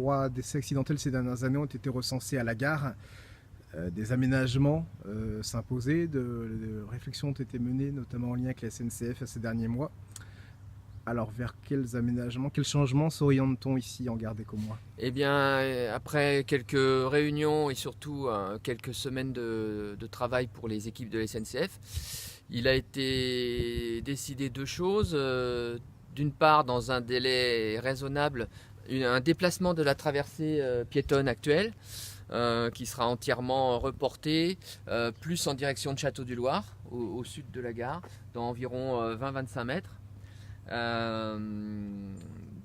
3 décès accidentels ces dernières années ont été recensés à la gare. Des aménagements s'imposaient, de réflexions ont été menées, notamment en lien avec la SNCF ces derniers mois. Alors vers quels aménagements, quels changements s'oriente-t-on ici en Gare des Commois? Eh bien, après quelques réunions et surtout quelques semaines de travail pour les équipes de la SNCF, il a été décidé deux choses. D'une part, dans un délai raisonnable, un déplacement de la traversée piétonne actuelle qui sera entièrement reporté, plus en direction de Château-du-Loir, au sud de la gare, dans environ 20-25 mètres.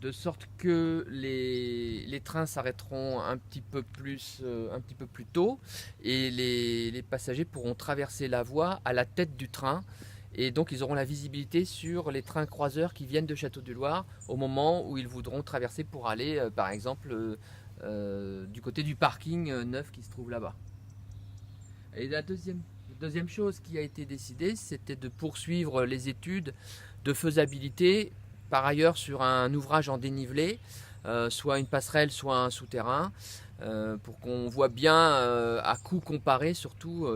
De sorte que les trains s'arrêteront un petit peu plus tôt et les passagers pourront traverser la voie à la tête du train et donc ils auront la visibilité sur les trains croiseurs qui viennent de Château-du-Loir au moment où ils voudront traverser pour aller par exemple du côté du parking neuf qui se trouve là-bas. Et la deuxième chose qui a été décidée, c'était de poursuivre les études de faisabilité, par ailleurs sur un ouvrage en dénivelé, soit une passerelle, soit un souterrain, pour qu'on voit bien à coût comparé surtout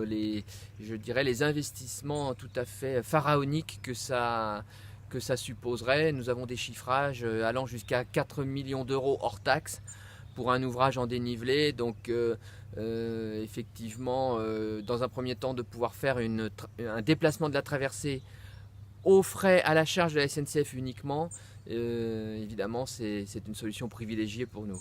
je dirais les investissements tout à fait pharaoniques que ça supposerait. Nous avons des chiffrages allant jusqu'à 4 millions d'euros hors taxes pour un ouvrage en dénivelé, donc effectivement dans un premier temps de pouvoir faire un déplacement de la traversée aux frais à la charge de la SNCF uniquement, évidemment c'est une solution privilégiée pour nous.